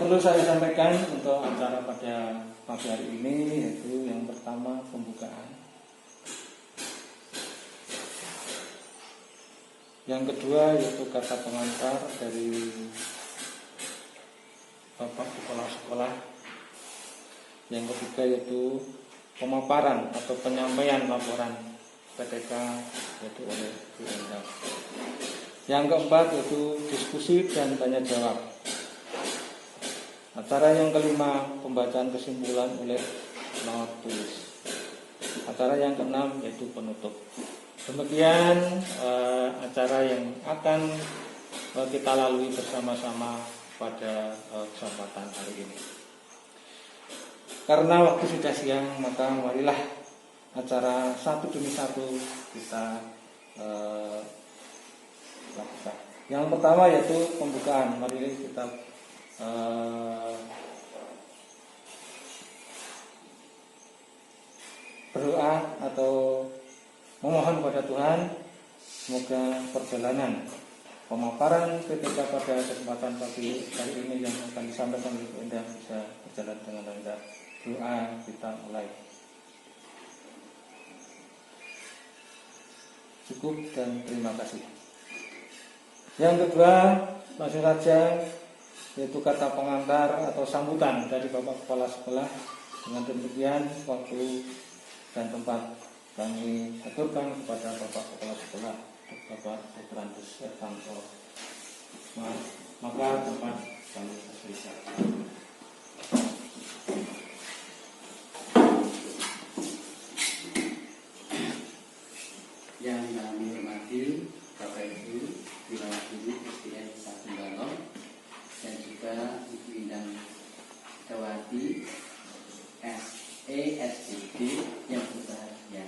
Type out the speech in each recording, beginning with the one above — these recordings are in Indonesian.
perlu saya sampaikan untuk acara pada pagi hari ini yaitu yang pertama pembukaan, yang kedua yaitu kata pengantar dari Bapak Kepala Sekolah, yang ketiga yaitu pemaparan atau penyampaian laporan PTK yaitu oleh Bu Endang. Yang keempat yaitu diskusi dan tanya jawab. Acara yang kelima pembacaan kesimpulan oleh pengawas tulis. Acara yang keenam yaitu penutup. Demikian acara yang akan kita lalui bersama-sama pada kesempatan hari ini. Karena waktu sudah siang, maka marilah acara satu demi satu kita lakukan. Yang pertama yaitu pembukaan. Mari kita berdoa atau memohon kepada Tuhan semoga perjalanan pemaparan PTK pada kesempatan pagi hari ini yang akan disampaikan oleh Bu Endang bisa berjalan dengan lancar. Doa kita mulai. Cukup dan terima kasih. Yang kedua, langsung saja yaitu kata pengantar atau sambutan dari Bapak Kepala Sekolah. Dengan demikian waktu dan tempat kami aturkan kepada Bapak Kepala Sekolah, Bapak Dr. Andus Ertanto. Maka tempat kami persilakan. Yang kami hormati Bapak Ibu Wilayah Guru SDN 1 Balong dan juga Ibu Indang Dawati SESDD yang berbahagia.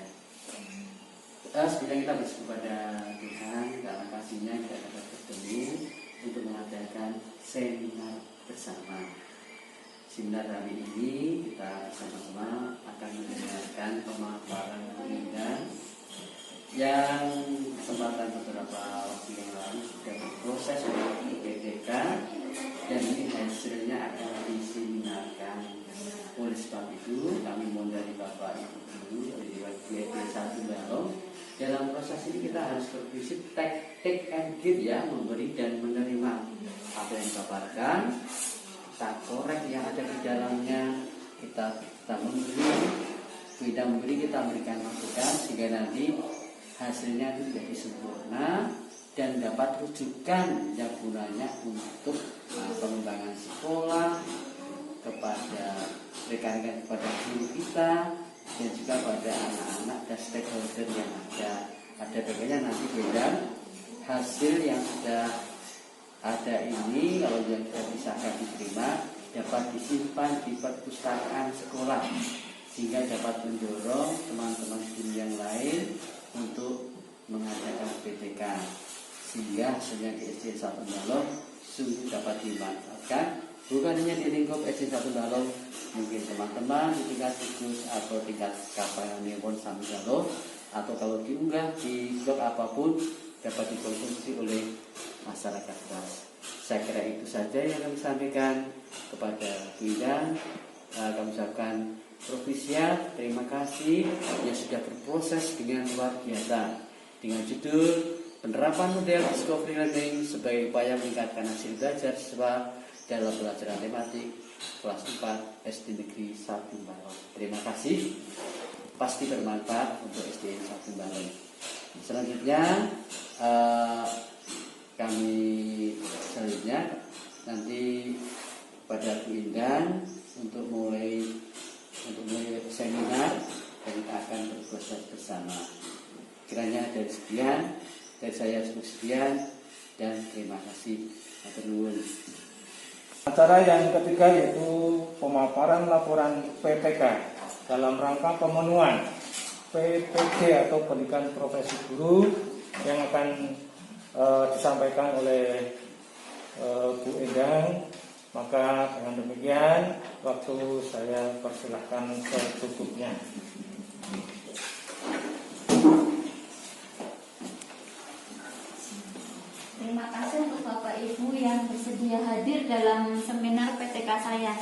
Sebelumnya kita bersyukur kepada Tuhan karena kasihnya kita dapat bertemu untuk mengadakan seminar bersama. Seminar hari ini kita sama-sama akan mendengarkan pemaparan Indang yang kesempatan beberapa waktu yang lalu sudah berproses oleh PTK dan ini hasilnya akan diseminarkan. Oleh sebab itu kami mohon dari Bapak Ibu Guru dari GD 1 Balong, dalam proses ini kita harus berprinsip take and give ya, memberi dan menerima. Apa yang dipaparkan kita korek yang ada di dalamnya, kita memberi, kita memberikan masukan sehingga nanti hasilnya itu menjadi sempurna dan dapat rujukan yang gunanya untuk pengembangan sekolah, kepada rekan-rekan, kepada guru kita dan juga pada anak-anak dan stakeholder yang ada bagiannya nanti beda hasil yang sudah ada ini kalau yang sudah bisa diterima dapat disimpan di perpustakaan sekolah sehingga dapat mendorong teman-teman guru yang lain untuk mengadakan PTK sehingga hasilnya di SD 1 Balong sungguh dapat dimanfaatkan bukan hanya di lingkup SD 1 Balong, mungkin teman-teman di tingkat gugus atau tingkat KPM sampai Balong atau kalau diunggah di blog apapun dapat dikonsumsi oleh masyarakat luas. Saya kira itu saja yang kami sampaikan kepada Bu Indang. Kami ucapkan Provisia, terima kasih yang sudah berproses dengan luar biasa dengan judul penerapan model discovery learning sebagai upaya meningkatkan hasil belajar siswa dalam pelajaran tematik kelas 4 SD Negeri 1 Balong. Terima kasih, pasti bermanfaat untuk SD 1 Balong. Selanjutnya nanti pada Bu Indang untuk mulai seminar dan kita akan berproses bersama. Kiranya dari saya cukup sekian dan terima kasih. Matur nuwun. Acara yang ketiga yaitu pemaparan laporan PTK dalam rangka pemenuhan PPG atau pendidikan profesi guru yang akan disampaikan oleh Bu Endang. Maka dengan demikian waktu saya persilahkan secukupnya. Terima kasih untuk Bapak Ibu yang bersedia bersedia hadir dalam seminar PTK saya.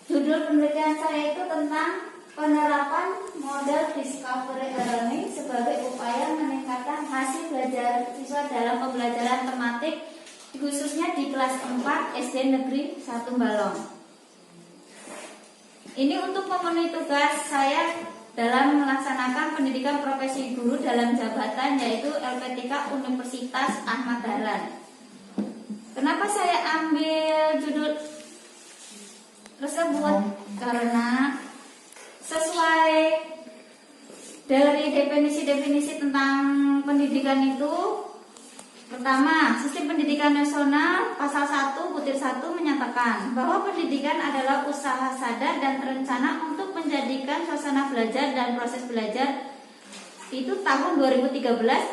Judul penelitian saya itu tentang penerapan model discovery learning sebagai upaya meningkatkan hasil belajar siswa dalam pembelajaran tematik, khususnya di kelas 4 SD Negeri 1 Balong. Ini untuk memenuhi tugas saya dalam melaksanakan pendidikan profesi guru dalam jabatan, yaitu LPTK Universitas Ahmad Dahlan. Kenapa saya ambil judul tersebut? Karena sesuai dari definisi-definisi tentang pendidikan itu, pertama, Sistem Pendidikan Nasional Pasal 1 Butir 1 menyatakan bahwa pendidikan adalah usaha sadar dan terencana untuk menjadikan suasana belajar dan proses belajar itu tahun 2013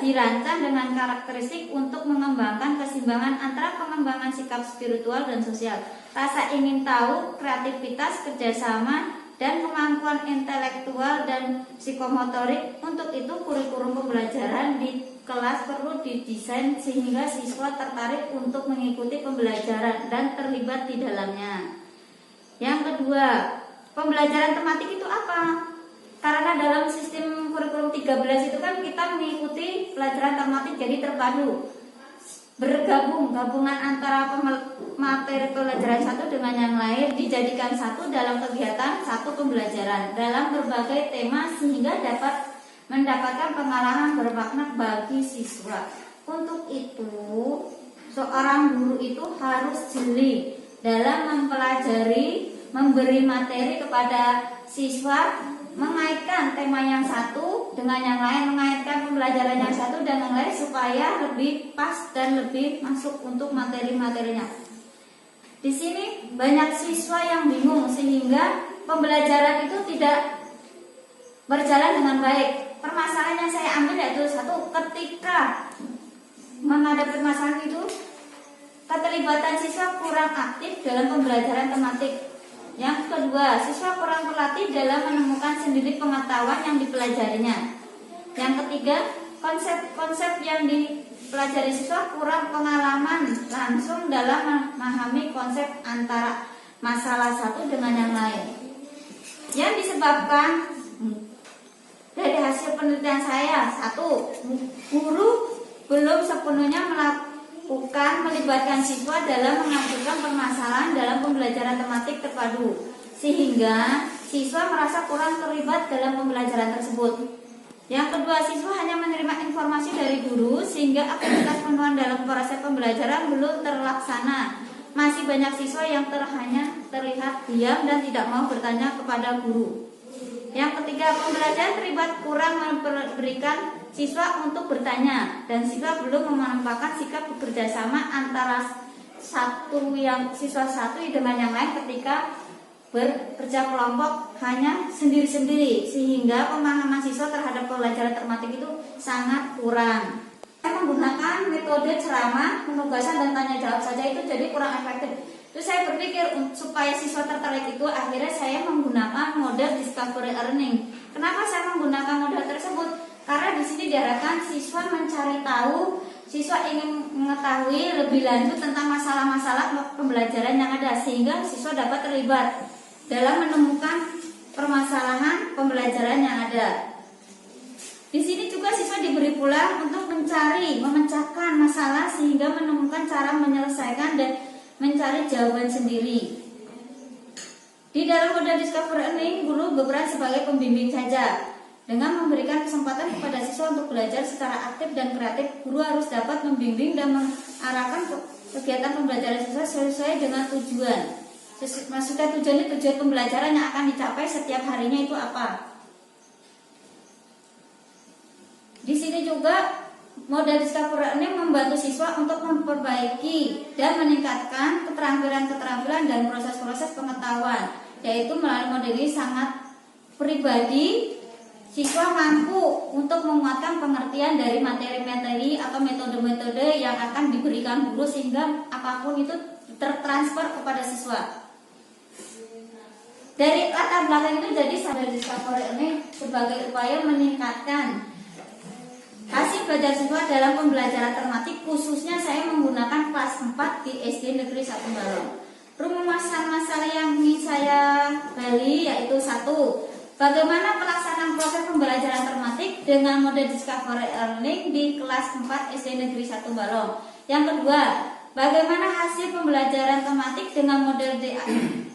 dirancang dengan karakteristik untuk mengembangkan keseimbangan antara pengembangan sikap spiritual dan sosial, rasa ingin tahu, kreativitas, kerjasama, dan kemampuan intelektual dan psikomotorik. Untuk itu kurikulum pembelajaran di kelas perlu didesain sehingga siswa tertarik untuk mengikuti pembelajaran dan terlibat di dalamnya. Yang kedua, pembelajaran tematik itu apa? Karena dalam sistem kurikulum 13 itu kan kita mengikuti pelajaran tematik jadi terpadu, gabungan antara materi pelajaran satu dengan yang lain dijadikan satu dalam kegiatan satu pembelajaran dalam berbagai tema sehingga dapat mendapatkan pengalaman bermakna bagi siswa. Untuk itu, seorang guru itu harus jeli dalam mempelajari, memberi materi kepada siswa, mengaitkan tema yang satu dengan yang lain, mengaitkan pembelajaran yang satu dan yang lain supaya lebih pas dan lebih masuk untuk materi-materinya. Di sini banyak siswa yang bingung sehingga pembelajaran itu tidak berjalan dengan baik. Permasalahan yang saya ambil yaitu satu, ketika menghadapi masalah itu keterlibatan siswa kurang aktif dalam pembelajaran tematik. Yang kedua, siswa kurang berlatih dalam menemukan sendiri pengetahuan yang dipelajarinya. Yang ketiga, konsep-konsep yang dipelajari siswa kurang pengalaman langsung dalam memahami konsep antara masalah satu dengan yang lain. Yang disebabkan dari hasil penelitian saya, satu, guru belum sepenuhnya melibatkan siswa dalam mengajukan permasalahan dalam pembelajaran tematik terpadu, sehingga siswa merasa kurang terlibat dalam pembelajaran tersebut. Yang kedua, siswa hanya menerima informasi dari guru sehingga aktivitas penuhan dalam proses pembelajaran belum terlaksana. Masih banyak siswa yang hanya terlihat diam dan tidak mau bertanya kepada guru. Yang ketiga, pembelajaran terlibat kurang memberikan siswa untuk bertanya dan siswa belum menampakkan sikap bekerja sama antara siswa satu dengan yang lain ketika bekerja kelompok hanya sendiri-sendiri, sehingga pemahaman siswa terhadap pelajaran tematik itu sangat kurang. Saya menggunakan metode ceramah, penugasan dan tanya jawab saja itu jadi kurang efektif. Terus saya berpikir supaya siswa tertarik itu, akhirnya saya menggunakan model discovery learning. Kenapa saya menggunakan model tersebut? Karena di sini diharapkan siswa mencari tahu, siswa ingin mengetahui lebih lanjut tentang masalah-masalah pembelajaran yang ada, sehingga siswa dapat terlibat dalam menemukan permasalahan pembelajaran yang ada. Di sini juga siswa diberi pula untuk memecahkan masalah sehingga menemukan cara menyelesaikan dan mencari jawaban sendiri. Di dalam model discovery learning, guru berperan sebagai pembimbing saja. Dengan memberikan kesempatan kepada siswa untuk belajar secara aktif dan kreatif, guru harus dapat membimbing dan mengarahkan kegiatan pembelajaran siswa sesuai dengan tujuan. Maksudnya tujuan pembelajaran yang akan dicapai setiap harinya itu apa. Di sini juga model discovery learning membantu siswa untuk memperbaiki dan meningkatkan keterampilan dan proses-proses pengetahuan, yaitu melalui model ini sangat pribadi. Siswa mampu untuk menguatkan pengertian dari materi-materi atau metode-metode yang akan diberikan guru sehingga apapun itu tertransfer kepada siswa. Dari latar belakang itu jadi model discovery ini sebagai upaya meningkatkan hasil belajar siswa dalam pembelajaran tematik, khususnya saya menggunakan kelas 4 di SD Negeri 1 Balong. Rumusan masalah yang ingin saya gali yaitu 1. Bagaimana pelaksanaan proses pembelajaran tematik dengan model discovery learning di kelas 4 SD Negeri 1 Balong. Yang kedua, bagaimana hasil pembelajaran tematik dengan model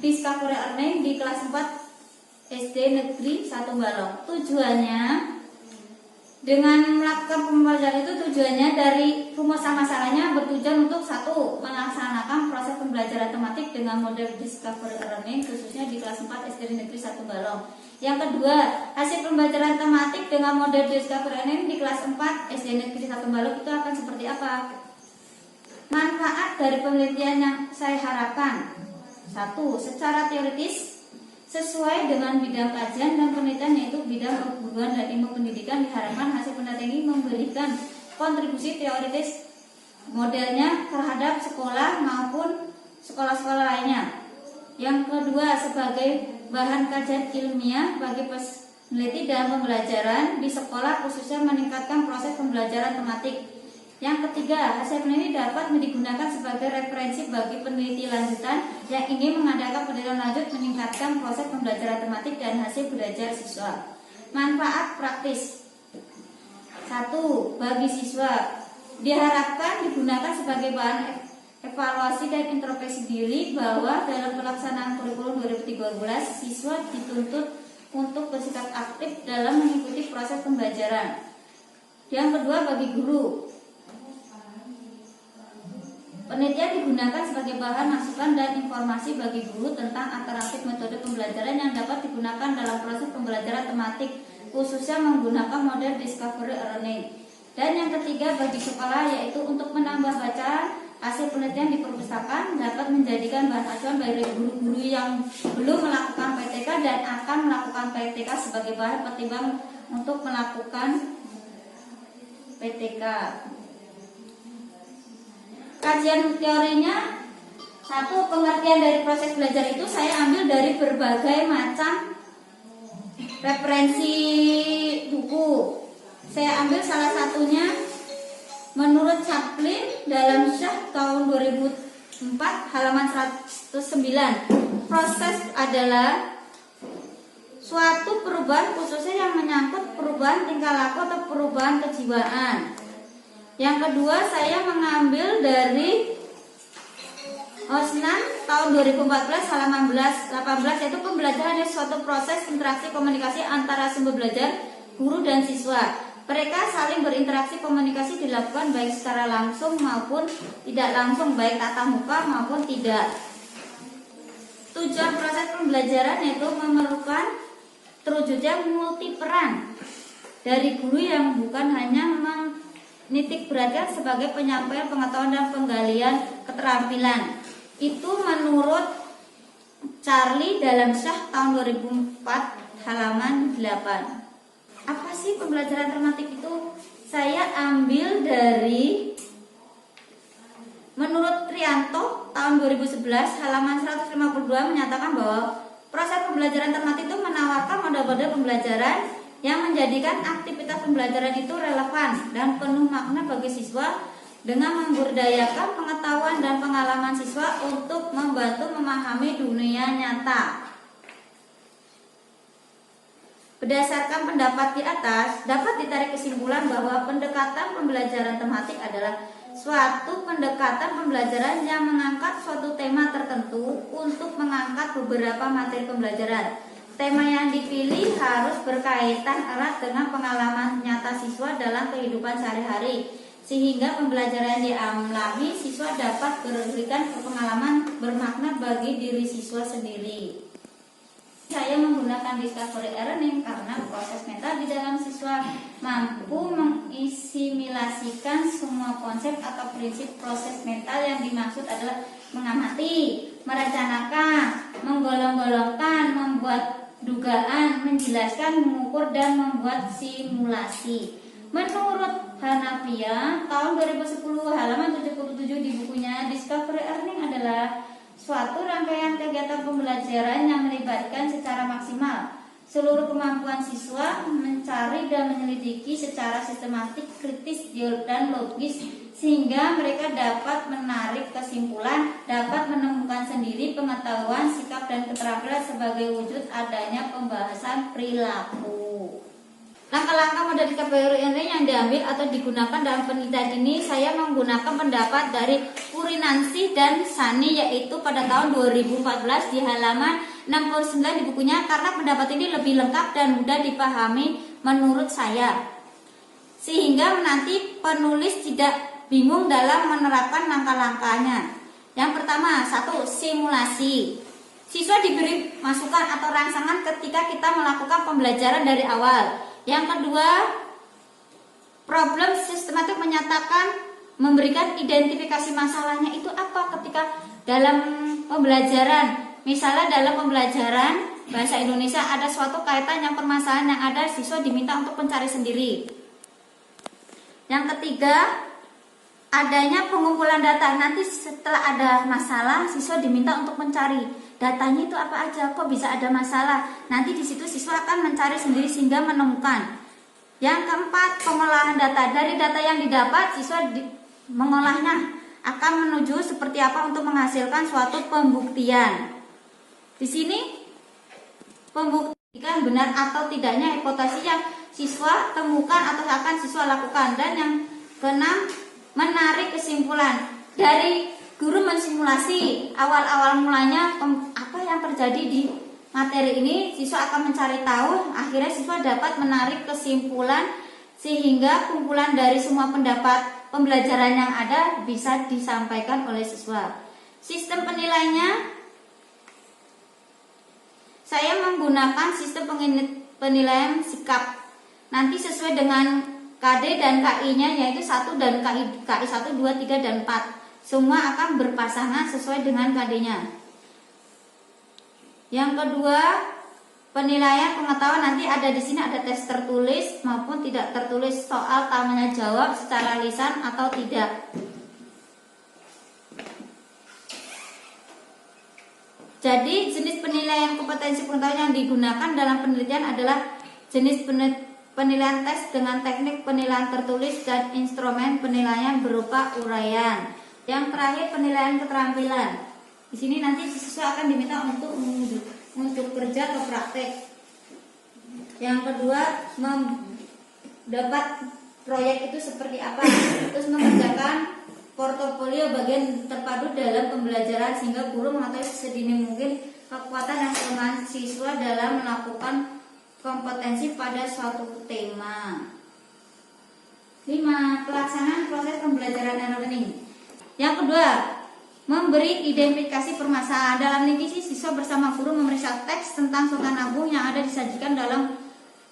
discovery learning di kelas 4 SD Negeri 1 Balong. Tujuannya dengan melakukan pembelajaran itu tujuannya dari rumusan masalahnya bertujuan untuk 1. Melaksanakan proses pembelajaran tematik dengan model discovery learning khususnya di kelas 4 SD Negeri 1 Balong. Yang kedua, hasil pembelajaran tematik dengan model discovery learning di kelas 4 SD Negeri 1 Balong itu akan seperti apa? Manfaat dari penelitian yang saya harapkan. 1. Secara teoritis sesuai dengan bidang kajian dan penelitian yaitu bidang perguruan dan ilmu pendidikan, diharapkan hasil penelitian ini memberikan kontribusi teoritis modelnya terhadap sekolah maupun sekolah-sekolah lainnya. Yang kedua, sebagai bahan kajian ilmiah bagi peneliti dalam pembelajaran di sekolah khususnya meningkatkan proses pembelajaran tematik. Yang ketiga, hasil peneliti dapat digunakan sebagai referensi bagi peneliti lanjutan yang ingin mengadakan penelitian lanjut meningkatkan proses pembelajaran tematik dan hasil belajar siswa. Manfaat praktis. 1. Bagi siswa, diharapkan digunakan sebagai bahan evaluasi dan introspeksi diri bahwa dalam pelaksanaan kurikulum 2013 siswa dituntut untuk bersikap aktif dalam mengikuti proses pembelajaran. Yang kedua, bagi guru, penelitian digunakan sebagai bahan masukan dan informasi bagi guru tentang alternatif metode pembelajaran yang dapat digunakan dalam proses pembelajaran tematik, khususnya menggunakan model discovery learning. Dan yang ketiga, bagi sekolah, yaitu untuk menambah bacaan. Hasil penelitian di perpustakaan dapat menjadikan bahan acuan bagi guru-guru yang belum melakukan PTK dan akan melakukan PTK sebagai bahan pertimbangan untuk melakukan PTK. Kajian teorinya. 1. Pengertian dari proses belajar itu saya ambil dari berbagai macam referensi buku. Saya ambil salah satunya menurut Chaplin dalam Syah tahun 2004 halaman 109. Proses adalah suatu perubahan khususnya yang menyangkut perubahan tingkah laku atau perubahan kejiwaan. Yang kedua, saya mengambil dari Osnan tahun 2014 halaman 18, yaitu pembelajaran adalah suatu proses interaksi komunikasi antara sumber belajar, guru dan siswa. Mereka saling berinteraksi, komunikasi dilakukan baik secara langsung maupun tidak langsung, baik tatap muka maupun tidak. Tujuan proses pembelajaran yaitu memerlukan terwujudnya multi peran dari guru yang bukan hanya menitik beratkan sebagai penyampaian pengetahuan dan penggalian keterampilan. Itu menurut Charlie dalam Syah tahun 2004 halaman 8. Apa sih pembelajaran tematik itu? Saya ambil dari menurut Trianto tahun 2011 halaman 152 menyatakan bahwa proses pembelajaran tematik itu menawarkan model-model pembelajaran yang menjadikan aktivitas pembelajaran itu relevan dan penuh makna bagi siswa dengan memberdayakan pengetahuan dan pengalaman siswa untuk membantu memahami dunia nyata. Berdasarkan pendapat di atas, dapat ditarik kesimpulan bahwa pendekatan pembelajaran tematik adalah suatu pendekatan pembelajaran yang mengangkat suatu tema tertentu untuk mengangkat beberapa materi pembelajaran. Tema yang dipilih harus berkaitan erat dengan pengalaman nyata siswa dalam kehidupan sehari-hari, sehingga pembelajaran yang dialami siswa dapat memberikan pengalaman bermakna bagi diri siswa sendiri. Saya menggunakan discovery learning karena proses mental di dalam siswa mampu mengasimilasikan semua konsep atau prinsip. Proses mental yang dimaksud adalah mengamati, merencanakan, menggolong-golongkan, membuat dugaan, menjelaskan, mengukur, dan membuat simulasi. Menurut Hanafiya tahun 2010 halaman 77 di bukunya, discovery learning adalah suatu rangkaian kegiatan pembelajaran yang melibatkan secara maksimal seluruh kemampuan siswa mencari dan menyelidiki secara sistematik, kritis, dan logis sehingga mereka dapat menarik kesimpulan, dapat menemukan sendiri pengetahuan, sikap, dan keterampilan sebagai wujud adanya pembahasan perilaku. Langkah-langkah model KPRI yang diambil atau digunakan dalam penelitian ini, saya menggunakan pendapat dari Purinansi dan Sani, yaitu pada tahun 2014 di halaman 69 di bukunya, karena pendapat ini lebih lengkap dan mudah dipahami menurut saya, sehingga nanti penulis tidak bingung dalam menerapkan langkah-langkahnya. Yang pertama, 1. Simulasi. Siswa diberi masukan atau rangsangan ketika kita melakukan pembelajaran dari awal. Yang kedua, problem sistematik menyatakan memberikan identifikasi masalahnya itu apa ketika dalam pembelajaran. Misalnya dalam pembelajaran bahasa Indonesia ada suatu kaitan yang permasalahan yang ada, siswa diminta untuk mencari sendiri. Yang ketiga, adanya pengumpulan data. Nanti setelah ada masalah, siswa diminta untuk mencari datanya itu apa aja, kok bisa ada masalah. Nanti di situ siswa akan mencari sendiri sehingga menemukan. Yang keempat, pengolahan data. Dari data yang didapat, siswa mengolahnya akan menuju seperti apa untuk menghasilkan suatu pembuktian. Di sini pembuktikan benar atau tidaknya hipotesis yang siswa temukan atau akan siswa lakukan. Dan yang keenam, menarik kesimpulan. Dari guru mensimulasi awal-awal mulanya apa yang terjadi di materi ini, siswa akan mencari tahu, akhirnya siswa dapat menarik kesimpulan sehingga kumpulan dari semua pendapat pembelajaran yang ada bisa disampaikan oleh siswa. Sistem penilaiannya, saya menggunakan sistem penilaian sikap. Nanti sesuai dengan KD dan KI-nya, yaitu 1 dan KI 1, 2, 3, dan 4. Semua akan berpasangan sesuai dengan KD-nya. Yang kedua, penilaian pengetahuan. Nanti ada di sini ada tes tertulis maupun tidak tertulis, soal tanya jawab secara lisan atau tidak. Jadi jenis penilaian kompetensi pengetahuan yang digunakan dalam penelitian adalah jenis penilaian tes dengan teknik penilaian tertulis dan instrumen penilaian berupa uraian. Yang terakhir, penilaian keterampilan. Di sini nanti siswa akan diminta untuk kerja atau praktek. Yang kedua, mendapat proyek itu seperti apa. Terus mengerjakan portofolio bagian terpadu dalam pembelajaran sehingga guru mengetahui sedini mungkin kekuatan dan kelemahan siswa dalam melakukan kompetensi pada suatu tema. 5. Pelaksanaan proses pembelajaran dan learning. Yang kedua, memberi identifikasi permasalahan. Dalam lingkisi, siswa bersama guru memeriksa teks tentang Sultan Agung yang ada disajikan dalam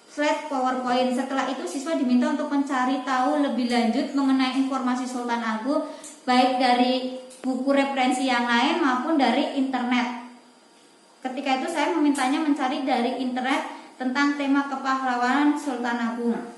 slide PowerPoint. Setelah itu, siswa diminta untuk mencari tahu lebih lanjut mengenai informasi Sultan Agung, baik dari buku referensi yang lain maupun dari internet. Ketika itu, saya memintanya mencari dari internet tentang tema kepahlawanan Sultan Agung.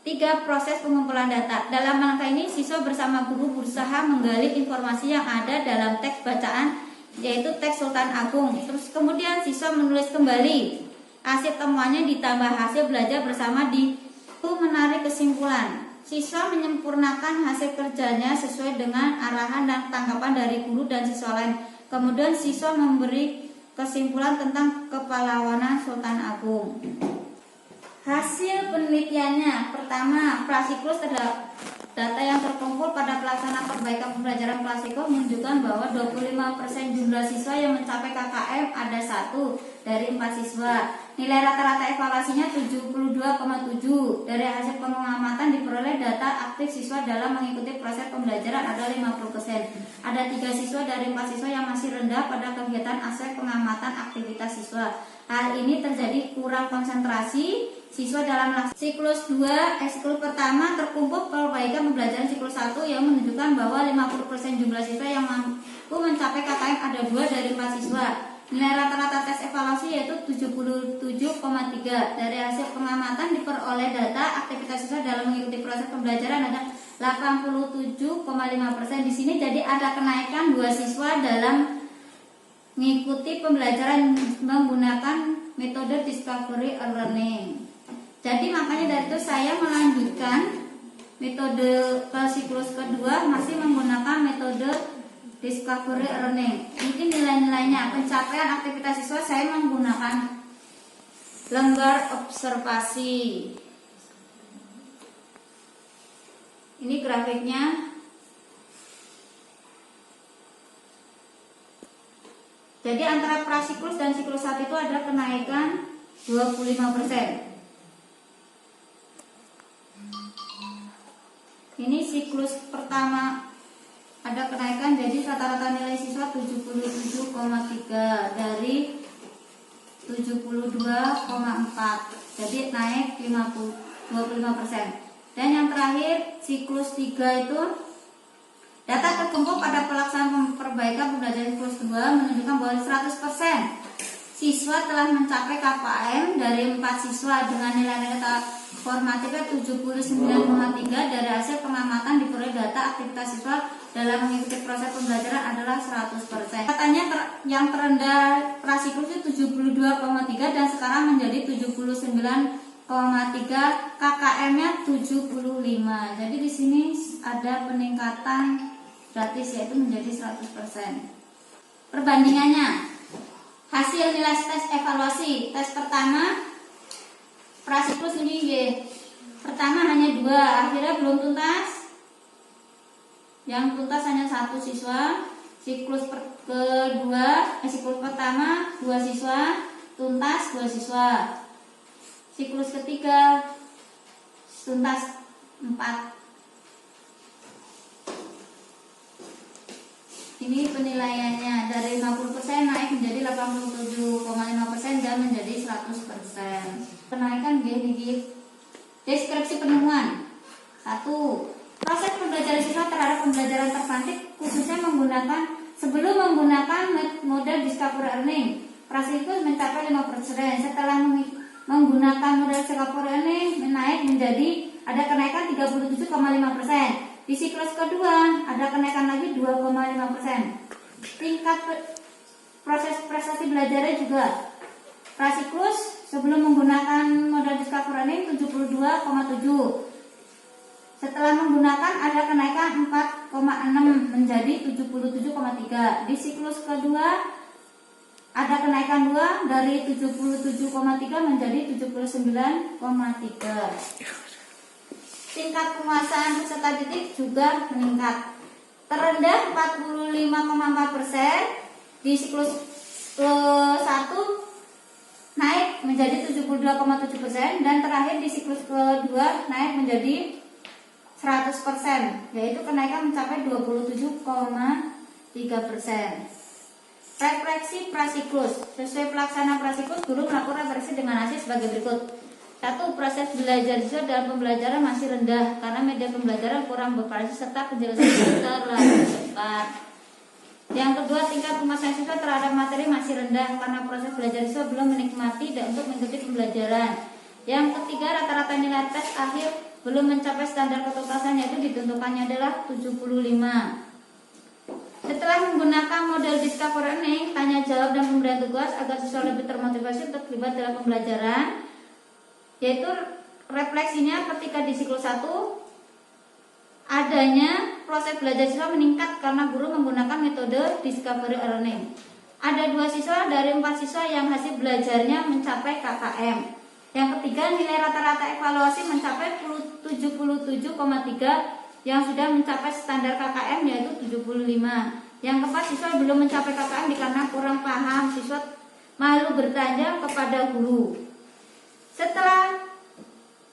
3. Proses pengumpulan data. Dalam langkah ini, siswa bersama guru berusaha menggali informasi yang ada dalam teks bacaan, yaitu teks Sultan Agung. Terus kemudian siswa menulis kembali hasil temuannya ditambah hasil belajar bersama di menarik kesimpulan. Siswa menyempurnakan hasil kerjanya sesuai dengan arahan dan tanggapan dari guru dan siswa lain. Kemudian siswa memberi kesimpulan tentang kepahlawanan Sultan Agung. Hasil penelitiannya, pertama, prasiklus terhadap data yang terkumpul pada pelaksanaan perbaikan pembelajaran prasiklus menunjukkan bahwa 25% jumlah siswa yang mencapai KKM ada 1 dari 4 siswa. Nilai rata-rata evaluasinya 72,7. Dari hasil pengamatan diperoleh data aktif siswa dalam mengikuti proses pembelajaran ada 50%. Ada 3 siswa dari 4 siswa yang masih rendah pada kegiatan aspek pengamatan aktivitas siswa. Hal ini terjadi kurang konsentrasi siswa dalam siklus 2. Siklus pertama terkumpul perbaikan pembelajaran siklus 1 yang menunjukkan bahwa 50% jumlah siswa yang mampu mencapai KKM ada 2 dari 4 siswa. Nilai rata-rata tes evaluasi yaitu 77,3. Dari hasil pengamatan diperoleh data aktivitas siswa dalam mengikuti proses pembelajaran ada 87,5%. Di sini jadi ada kenaikan 2 siswa dalam mengikuti pembelajaran menggunakan metode discovery learning. Jadi makanya dari itu saya melanjutkan metode ke siklus kedua masih menggunakan metode discovery learning. Mungkin nilai-nilainya pencapaian aktivitas siswa saya menggunakan lembar observasi. Ini grafiknya. Jadi antara prasiklus dan siklus 1 itu ada kenaikan 25%. Ini siklus pertama ada kenaikan, jadi rata-rata nilai siswa 77,3 dari 72,4. Jadi naik 25%. Dan yang terakhir siklus 3 itu data terkumpul pada pelaksanaan perbaikan pembelajaran siklus 2 menunjukkan bahwa 100% siswa telah mencapai KPM dari 4 siswa dengan nilai formatifnya 79,3 dari hasil pengamatan diperoleh data aktivitas siswa dalam mengikuti proses pembelajaran adalah 100%. Katanya yang terendah prasiklus itu 72,3 dan sekarang menjadi 79,3, KKM-nya 75. Jadi di sini ada peningkatan gratis yaitu menjadi 100%. Perbandingannya, hasil nilai tes evaluasi. Tes pertama prasiklus ini Y. Pertama hanya 2, akhirnya belum tuntas. Yang tuntas hanya 1 siswa. Siklus siklus pertama 2 siswa, tuntas 2 siswa. Siklus ketiga tuntas 4. Ini penilaiannya dari 50% naik menjadi 87,5% dan menjadi 100%. Kenaikan gini. Deskripsi penemuan. 1. Proses pembelajaran siswa terhadap pembelajaran terpantik khususnya sebelum menggunakan model discovery learning, prasiklus mencapai 5%. Setelah menggunakan model discovery learning naik menjadi ada kenaikan 37,5%. Di siklus kedua ada kenaikan lagi 2,5%. Tingkat proses prestasi belajarnya juga. Prasiklus sebelum menggunakan model discovery learning 72,7. Setelah menggunakan ada kenaikan 4,6 menjadi 77,3. Di siklus kedua ada kenaikan 2 dari 77,3 menjadi 79,3. Tingkat penguasaan peserta didik juga meningkat. Terendah 45,4%, di siklus 1 naik menjadi 72,7% dan terakhir di siklus kedua naik menjadi 100%, yaitu kenaikan mencapai 27,3%. Refleksi prasiklus. Sesuai pelaksana prasiklus, guru melakukan refleksi dengan hasil sebagai berikut. 1. Proses belajar siswa dalam pembelajaran masih rendah karena media pembelajaran kurang bervariasi serta penjelasan terlalu cepat. Yang kedua, tingkat penguasaan siswa terhadap materi masih rendah karena proses belajar siswa belum menikmati dan untuk mengikuti pembelajaran. Yang ketiga, rata-rata nilai tes akhir belum mencapai standar ketuntasan yaitu ditentukannya adalah 75. Setelah menggunakan model discovery learning, tanya jawab dan pemberian tugas agar siswa lebih termotivasi untuk terlibat dalam pembelajaran, yaitu refleksinya ketika di siklus 1 adanya proses belajar siswa meningkat karena guru menggunakan metode discovery learning. Ada 2 siswa dari 4 siswa yang hasil belajarnya mencapai KKM. Yang ketiga, nilai rata-rata evaluasi mencapai 77,3 yang sudah mencapai standar KKM yaitu 75. Yang keempat, siswa belum mencapai KKM dikarenakan kurang paham, siswa malu bertanya kepada guru. Setelah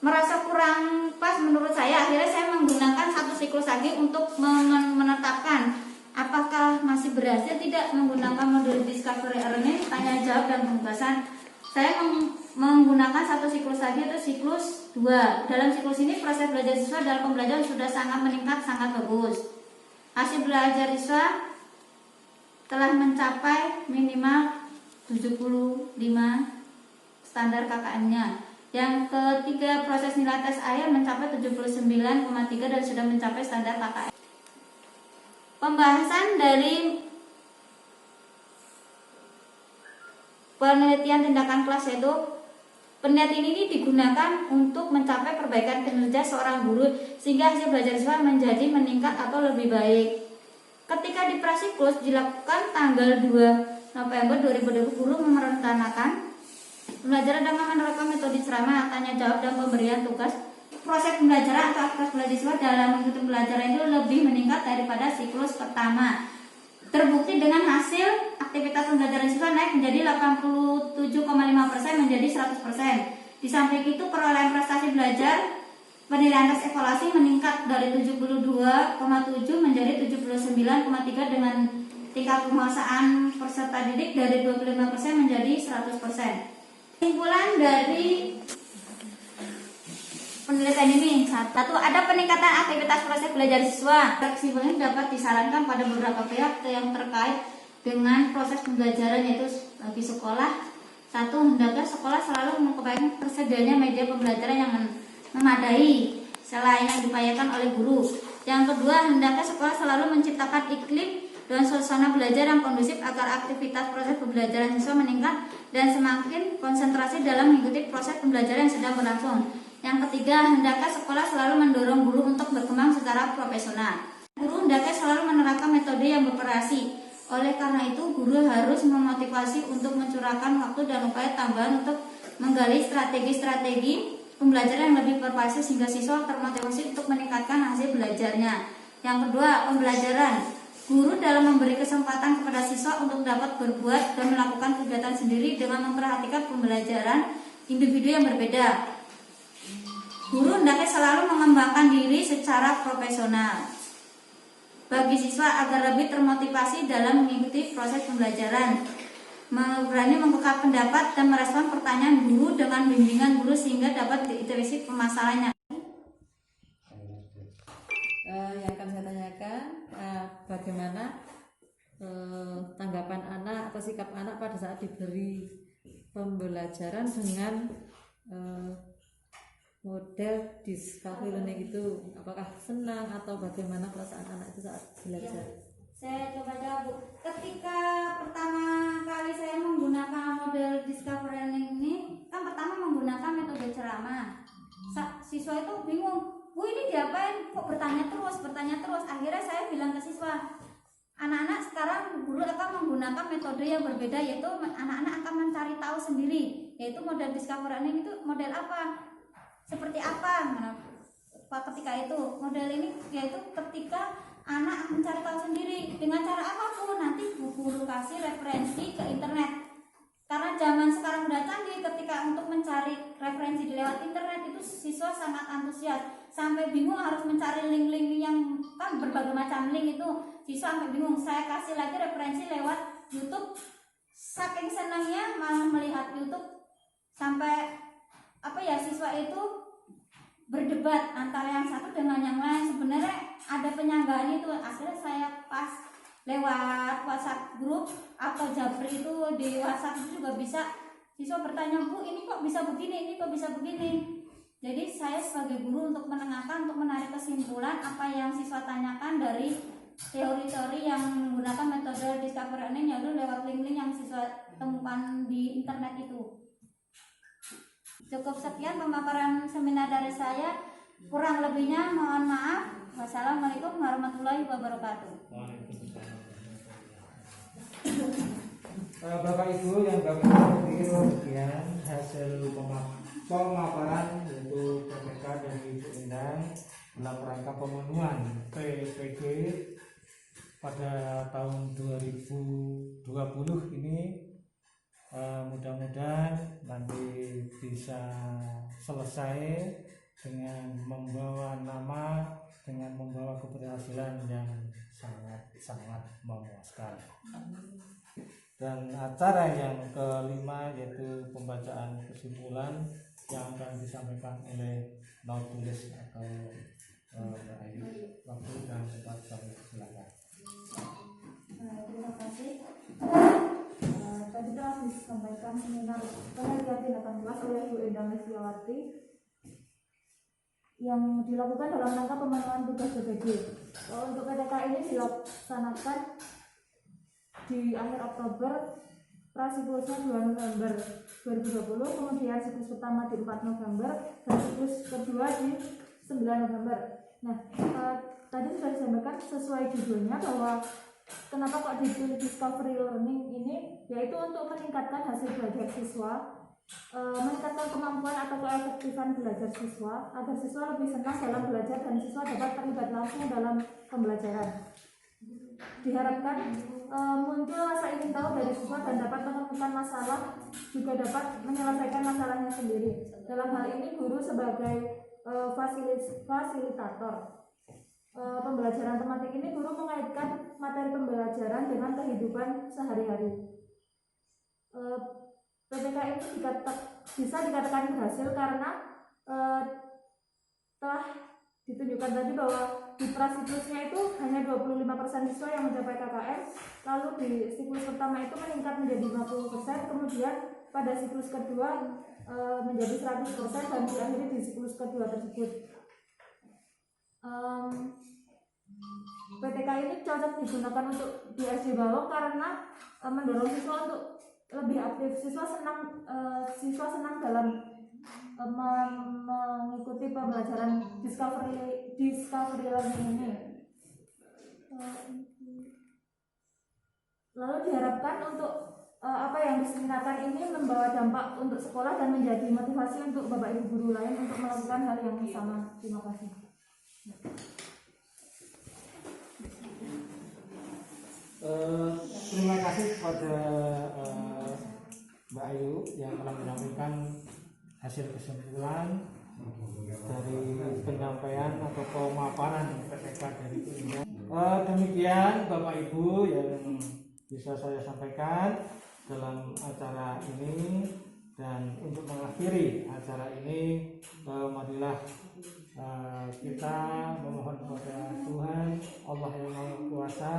merasa kurang pas menurut saya, akhirnya saya menggunakan 1 siklus lagi untuk menetapkan apakah masih berhasil tidak menggunakan modul discovery learning, tanya jawab dan penugasan. Saya menggunakan 1 siklus lagi, itu siklus 2. Dalam siklus ini proses belajar siswa dalam pembelajaran sudah sangat meningkat, sangat bagus. Hasil belajar siswa telah mencapai minimal 75 standar KKM-nya. Yang ketiga, proses nilai tes akhir mencapai 79,3 dan sudah mencapai standar KKM. Pembahasan dari penelitian tindakan kelas, yaitu penelitian ini digunakan untuk mencapai perbaikan kinerja seorang guru sehingga hasil belajar siswa menjadi meningkat atau lebih baik. Ketika di Prasiklus dilakukan tanggal 2 November 2020, guru merencanakan pembelajaran dengan menerapkan metode ceramah, tanya jawab, dan pemberian tugas. Proses pembelajaran atau aktivitas belajar siswa dalam mengikuti pembelajaran itu lebih meningkat daripada siklus pertama. Terbukti dengan hasil aktivitas pembelajaran siswa naik menjadi 87,5% menjadi 100%. Di samping itu perolehan prestasi belajar penilaian tes evaluasi meningkat dari 72,7 menjadi 79,3 dengan tingkat penguasaan peserta didik dari 25% menjadi 100%. Kesimpulan dari penelitian ini, satu, ada peningkatan aktivitas proses belajar siswa. Kesimpulan dapat disarankan pada beberapa pihak yang terkait dengan proses pembelajaran, yaitu bagi sekolah. Satu, hendaknya sekolah selalu mengupayakan tersedianya media pembelajaran yang memadai selain yang diupayakan oleh guru. Yang kedua, hendaknya sekolah selalu menciptakan iklim dan suasana belajar yang kondusif agar aktivitas proses pembelajaran siswa meningkat dan semakin konsentrasi dalam mengikuti proses pembelajaran yang sedang berlangsung. Yang ketiga, hendaknya sekolah selalu mendorong guru untuk berkembang secara profesional. Guru hendaknya selalu menerapkan metode yang bervariasi. Oleh karena itu, guru harus memotivasi untuk mencurahkan waktu dan upaya tambahan untuk menggali strategi-strategi pembelajaran yang lebih bervariasi sehingga siswa termotivasi untuk meningkatkan hasil belajarnya. Yang kedua, pembelajaran. Guru dalam memberi kesempatan kepada siswa untuk dapat berbuat dan melakukan kegiatan sendiri dengan memperhatikan pembelajaran individu yang berbeda. Guru hendaknya selalu mengembangkan diri secara profesional bagi siswa agar lebih termotivasi dalam mengikuti proses pembelajaran. Berani membuka pendapat dan merespon pertanyaan guru dengan bimbingan guru sehingga dapat diintervensi permasalahannya. Yang akan saya tanyakan, bagaimana tanggapan anak atau sikap anak pada saat diberi pembelajaran dengan model discovery learning itu, apakah senang atau bagaimana perasaan anak itu saat belajar? Saya coba jawab, Bu. Ketika pertama kali saya menggunakan model discovery learning ini, kan pertama menggunakan metode ceramah. Siswa itu bingung, Bu ini diapain? Kok bertanya terus. Akhirnya saya bilang ke siswa, anak-anak sekarang guru akan menggunakan metode yang berbeda, yaitu anak-anak akan mencari tahu sendiri. Yaitu model discovery learning itu model apa? Seperti apa? Ketika itu model ini yaitu ketika anak mencari tahu sendiri dengan cara apapun. Nanti guru kasih referensi ke internet. Karena zaman sekarang udah canggih, ketika untuk mencari referensi di lewat internet itu siswa sangat antusias sampai bingung harus mencari link-link yang kan berbagai macam link itu. Siswa sampai bingung. Saya kasih lagi referensi lewat YouTube. Saking senangnya malah melihat YouTube sampai siswa itu berdebat antara yang satu dengan yang lain. Sebenarnya ada penyanggaan itu. Akhirnya saya pas lewat WhatsApp grup atau Japri itu di WhatsApp itu juga bisa siswa bertanya, Bu ini kok bisa begini, ini kok bisa begini. Jadi saya sebagai guru untuk menengahkan, untuk menarik kesimpulan apa yang siswa tanyakan dari teori-teori yang menggunakan metode discovery learning, yaitu lewat link-link yang siswa temukan di internet itu. Cukup sekian pemaparan seminar dari saya. Kurang lebihnya mohon maaf. Wassalamualaikum warahmatullahi wabarakatuh. Bapak Ibu yang kami hormati, kemudian hasil pemaparan yaitu PPK dari Ibu Endang dalam rangka pemenuhan PPG pada tahun 2020 ini. Mudah-mudahan nanti bisa selesai dengan membawa nama, dengan membawa keberhasilan yang sangat memuaskan. Dan acara yang kelima yaitu pembacaan kesimpulan yang akan disampaikan oleh Nautulis atau waktu dan tempat kami silakan. Terima kasih. Tadi telah disampaikan seminar penelitian tindakan kelas oleh Ibu Endang Lesliawati yang dilakukan dalam rangka pemenuhan tugas PPG. Untuk PTK ini dilaksanakan di akhir Oktober prasiklusnya 2 November 2020, kemudian siklus pertama di 4 November dan siklus kedua di 9 November. Nah, tadi sudah disampaikan sesuai judulnya bahwa kenapa kok dipilih discovery learning ini, yaitu untuk meningkatkan hasil belajar siswa, meningkatkan kemampuan atau keefektifan belajar siswa agar siswa lebih senang dalam belajar dan siswa dapat terlibat langsung dalam pembelajaran. Diharapkan muncul rasa ingin tahu dari siswa dan dapat menemukan masalah, juga dapat menyelesaikan masalahnya sendiri. Dalam hal ini guru sebagai fasilitator pembelajaran tematik ini, guru mengaitkan materi pembelajaran dengan kehidupan sehari-hari. PPK ini bisa dikatakan berhasil karena telah ditunjukkan tadi bahwa di prasiklusnya itu hanya 25% siswa yang mencapai KKM, lalu di siklus pertama itu meningkat menjadi 50%, kemudian pada siklus kedua menjadi 100% dan diakhiri di siklus kedua tersebut. PTK ini cocok digunakan untuk di SD Balong karena mendorong siswa untuk lebih aktif. Siswa senang dalam mengikuti pembelajaran discovery learning ini. Lalu diharapkan untuk apa yang diseminakan ini membawa dampak untuk sekolah dan menjadi motivasi untuk Bapak Ibu guru lain untuk melakukan hal yang sama. Terima kasih. Terima kasih kepada Mbak Ayu yang telah menyampaikan hasil kesimpulan dari penyampaian atau pemaparan PPK dari ini. Demikian Bapak Ibu yang bisa saya sampaikan dalam acara ini, dan untuk mengakhiri acara ini, marilah kita memohon kepada Tuhan Allah yang Maha Kuasa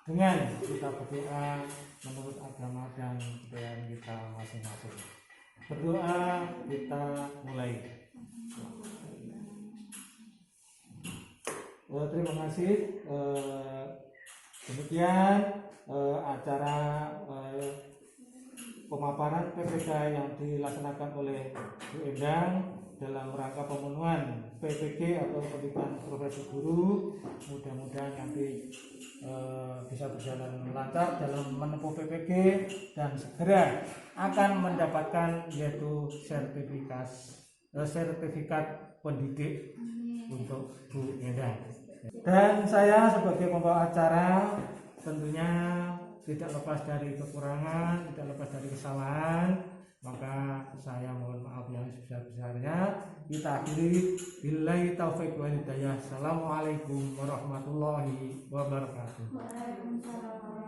dengan kita berdoa menurut agama dan kebudayaan kita masing-masing. Berdoa kita mulai. Terima kasih. Demikian acara pemaparan PPK yang dilaksanakan oleh Bu Endang dalam rangka pemenuhan PPG atau pendidikan profesi guru. Mudah-mudahan nanti bisa berjalan lancar dalam menempuh PPG dan segera akan mendapatkan yaitu sertifikat pendidik untuk Bu Endang. Dan saya sebagai pembawa acara tentunya tidak lepas dari kekurangan, tidak lepas dari kesalahan, maka saya mohon maaf yang sebesar-besarnya. Kita akhiri billahi taufiq wal hidayah. Assalamualaikum warahmatullahi wabarakatuh. Waalaikumsalam.